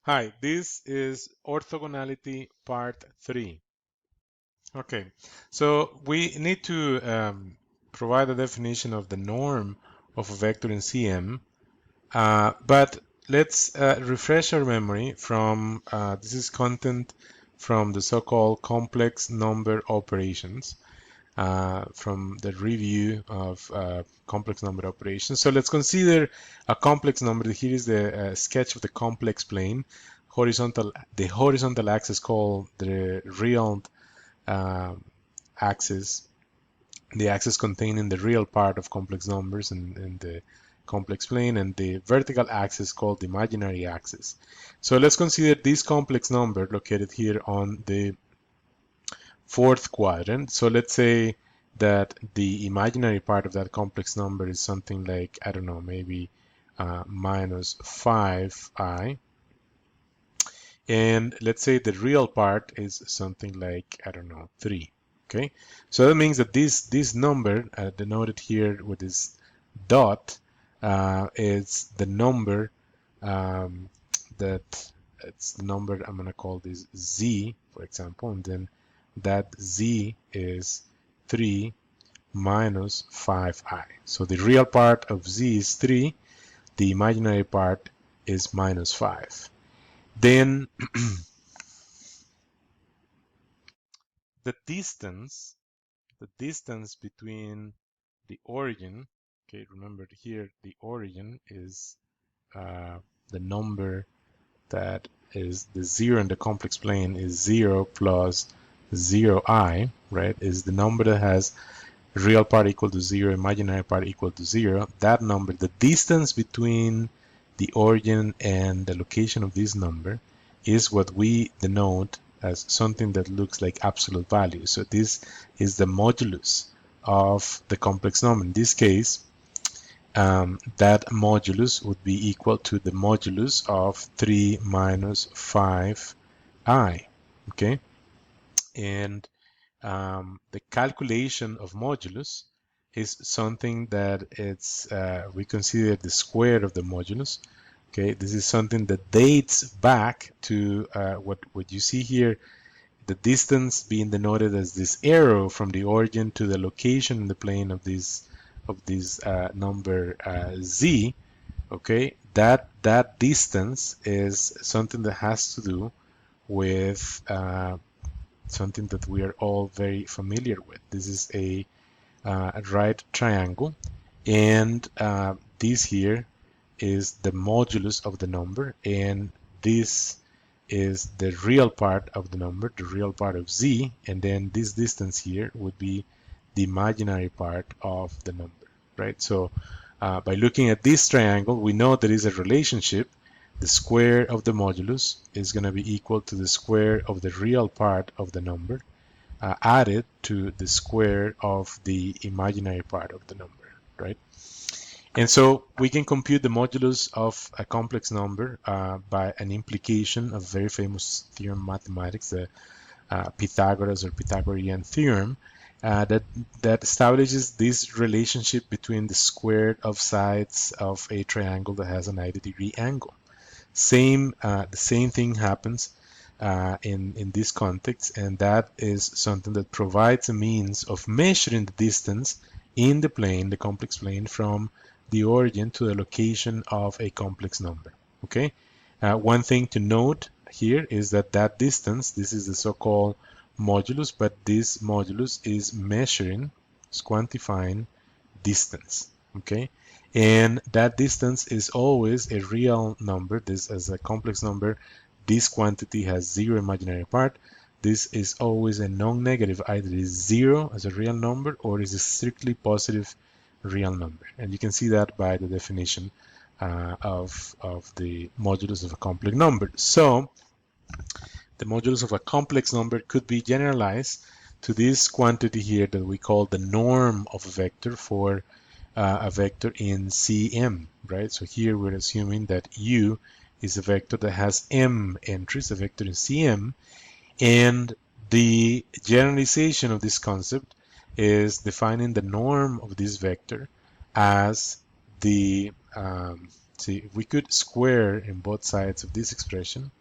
Hi, this is orthogonality part 3. Okay, so we need to provide a definition of the norm of a vector in CM, but let's refresh our memory from this is content from the so-called complex number operations. From the review of complex number operations. So let's consider a complex number. Here is the sketch of the complex plane. The horizontal axis called the real uh, axis, the axis containing the real part of complex numbers in the complex plane, and the vertical axis called the imaginary axis. So let's consider this complex number located here on the fourth quadrant. So let's say that the imaginary part of that complex number is something like, I don't know, maybe minus 5i. And let's say the real part is something like, I don't know, 3. Okay, so that means that this number denoted here with this dot is the number that it's the number I'm going to call this z, for example, and then that z is 3 minus 5i. So the real part of z is 3, the imaginary part is minus 5. Then the distance between the origin, okay, remember here the origin is the number that is the 0 in the complex plane is 0 plus 0i, right, is the number that has real part equal to 0, imaginary part equal to 0. That number, the distance between the origin and the location of this number is what we denote as something that looks like absolute value. So this is the modulus of the complex number. In this case, that modulus would be equal to the modulus of 3 minus 5i, okay? And the calculation of modulus is something that it's we consider the square of the modulus. Okay, this is something that dates back to what you see here, the distance being denoted as this arrow from the origin to the location in the plane of this number z. Okay, that distance is something that has to do with something that we are all very familiar with. This is a right triangle, and this here is the modulus of the number, and this is the real part of the number, the real part of z, and then this distance here would be the imaginary part of the number, right? So by looking at this triangle, we know there is a relationship. The square of the modulus is going to be equal to the square of the real part of the number added to the square of the imaginary part of the number, right? And so we can compute the modulus of a complex number by an implication of very famous theorem in mathematics, the Pythagoras or Pythagorean theorem, that establishes this relationship between the square of sides of a triangle that has a 90-degree angle. The same thing happens in this context, and that is something that provides a means of measuring the distance in the plane, the complex plane, from the origin to the location of a complex number. Okay. One thing to note here is that that distance, this is the so-called modulus, but this modulus is measuring, is quantifying distance. Okay. And that distance is always a real number. This as a complex number, this quantity has 0 imaginary part. This is always a non-negative. Either is 0 as a real number or is a strictly positive real number. And you can see that by the definition of the modulus of a complex number. So the modulus of a complex number could be generalized to this quantity here that we call the norm of a vector for a vector in Cm, right? So here we're assuming that U is a vector that has m entries, a vector in Cm, and the generalization of this concept is defining the norm of this vector as the, see, we could square in both sides of this expression,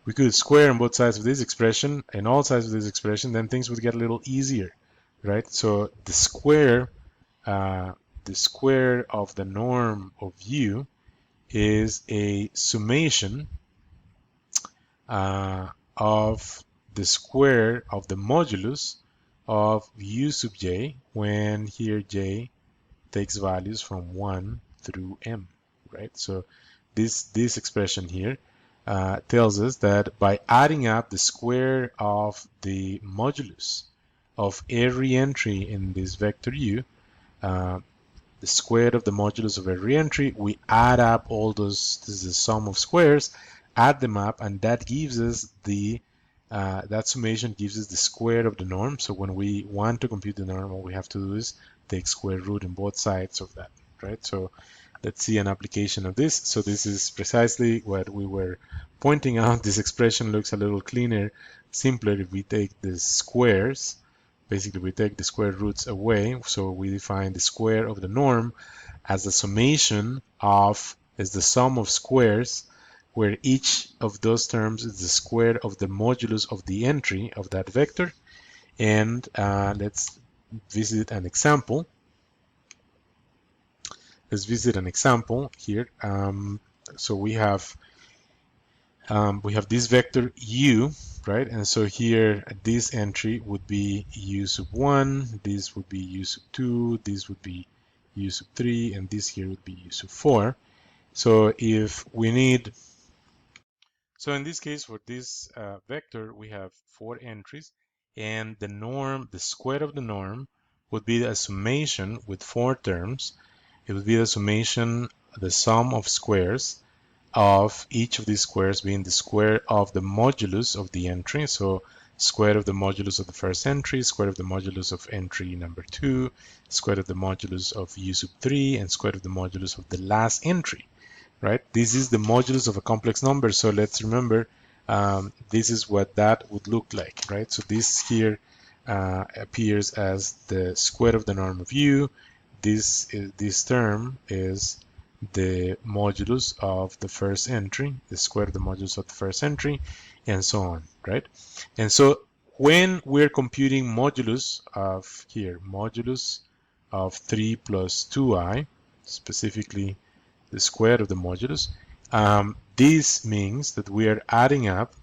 we could square on both sides of this expression and all sides of this expression, then things would get a little easier, right? So uh, the square of the norm of u is a summation of the square of the modulus of u sub j, when here j takes values from 1 through m, right? So this expression here tells us that by adding up the square of the modulus of every entry in this vector u, uh, the square of the modulus of every entry, we add up all those, this is the sum of squares, add them up, and that gives us that summation gives us the square of the norm. So when we want to compute the norm, all we have to do is take square root in both sides of that, right? So let's see an application of this. So this is precisely what we were pointing out. This expression looks a little cleaner, simpler if we take the squares. Basically, we take the square roots away. So we define the square of the norm as the summation of, is the sum of squares, where each of those terms is the square of the modulus of the entry of that vector. And let's visit an example. Let's visit an example here. So we have this vector u, right? And so here this entry would be u sub 1, this would be u sub 2, this would be u sub 3, and this here would be u sub 4. So if we need, so in this case for this vector we have 4 entries, and the norm, the square of the norm would be a summation with 4 terms. It would be the summation, the sum of squares of each of these squares being the square of the modulus of the entry. So square of the modulus of the first entry, square of the modulus of entry number 2, square of the modulus of u sub 3, and square of the modulus of the last entry, right? This is the modulus of a complex number. So let's remember, this is what that would look like, right? So this here appears as the square of the norm of u. This term is the modulus of the first entry, the square of the modulus of the first entry, and so on, right? And so when we're computing modulus of here, modulus of 3 plus 2i, specifically the square of the modulus, this means that we are adding up,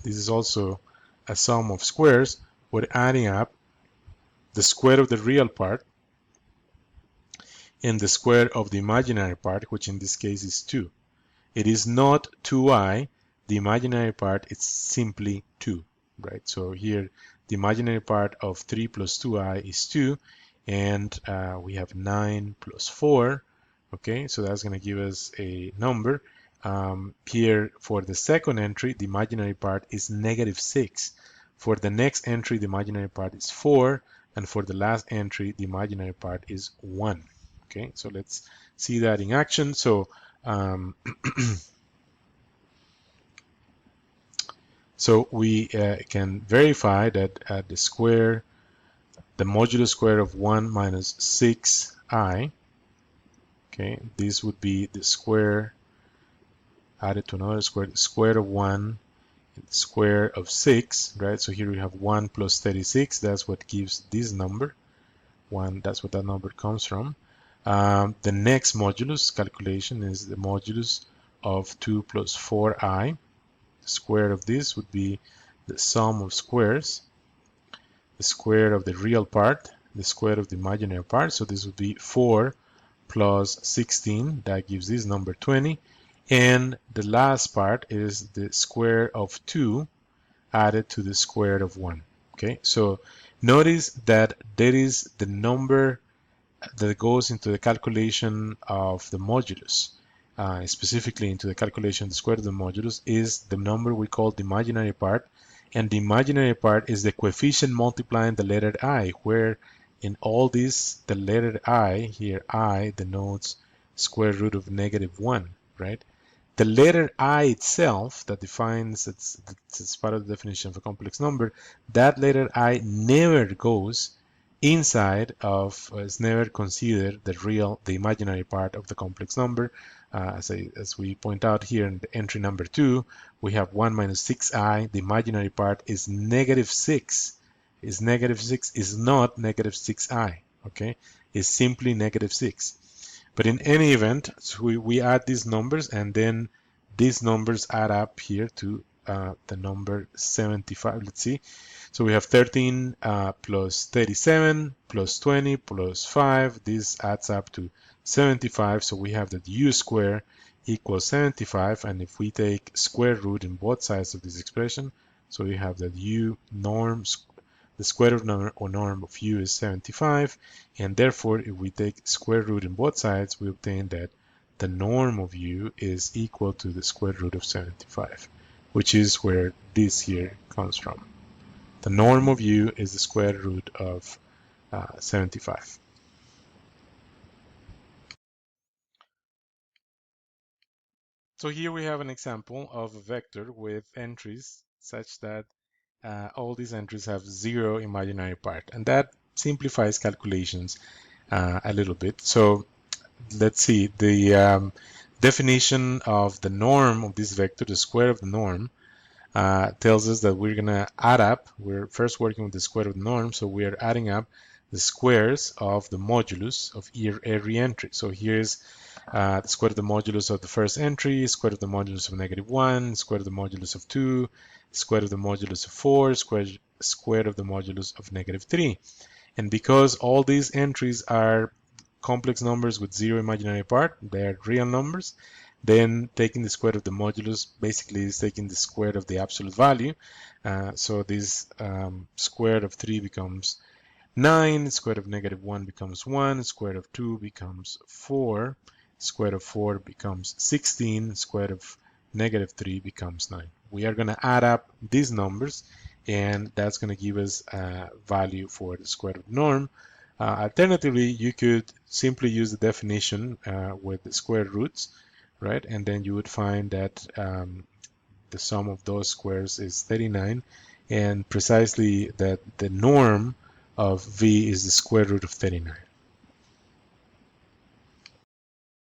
this is also a sum of squares, we're adding up the square of the real part and the square of the imaginary part, which in this case is 2. It is not 2i, the imaginary part is simply 2, right? So here the imaginary part of 3 plus 2i is 2, and we have 9 plus 4, okay? So that's going to give us a number. Here for the second entry, the imaginary part is negative 6. For the next entry, the imaginary part is 4, and for the last entry, the imaginary part is 1. Okay, so let's see that in action. So so we can verify that the square, the modulus square of 1 minus 6i, okay, this would be the square added to another square, the square of 1, the square of 6, right? So here we have 1 plus 36, that's what gives this number. 1, that's what that number comes from. The next modulus calculation is the modulus of 2 plus 4i. The square of this would be the sum of squares, the square of the real part, the square of the imaginary part. So this would be 4 plus 16, that gives this number 20. And the last part is the square of 2 added to the square of 1. Okay, so notice that there is the number that goes into the calculation of the modulus, specifically into the calculation of the square of the modulus, is the number we call the imaginary part, and the imaginary part is the coefficient multiplying the letter I, where in all this, the letter I, here I denotes square root of negative 1, right? The letter I itself, that defines, it's part of the definition of a complex number, that letter I never goes inside of, is never considered the imaginary part of the complex number. as we point out here in the entry number 2, we have 1 minus 6i. The imaginary part is negative 6. Is negative 6, is not negative 6i. Okay, it's simply negative 6. But in any event, so we add these numbers, and then these numbers add up here to the number 75. Let's see. So we have 13 plus 37 plus 20 plus 5. This adds up to 75. So we have that u squared equals 75. And if we take square root in both sides of this expression, so we have that u norm, the square root or norm of u is 75. And therefore, if we take square root in both sides, we obtain that the norm of u is equal to the square root of 75, which is where this here comes from. The norm of u is the square root of 75. So here we have an example of a vector with entries such that all these entries have 0 imaginary part, and that simplifies calculations a little bit. So let's see, the definition of the norm of this vector, the square of the norm, tells us that we're going to add up. We're first working with the square of the norm, so we are adding up the squares of the modulus of every entry. So here's the square of the modulus of the first entry, square of the modulus of -1, square of the modulus of 2, square of the modulus of 4, square of the modulus of -3. And because all these entries are complex numbers with 0 imaginary part, they are real numbers, then taking the square of the modulus basically is taking the square of the absolute value. So this square of 3 becomes 9, square of -1 becomes 1, square of 2 becomes 4, square of 4 becomes 16, square of -3 becomes 9. We are going to add up these numbers, and that's going to give us a value for the square of the norm. Alternatively, you could simply use the definition with the square roots, right? And then you would find that the sum of those squares is 39, and precisely that the norm of v is the square root of 39.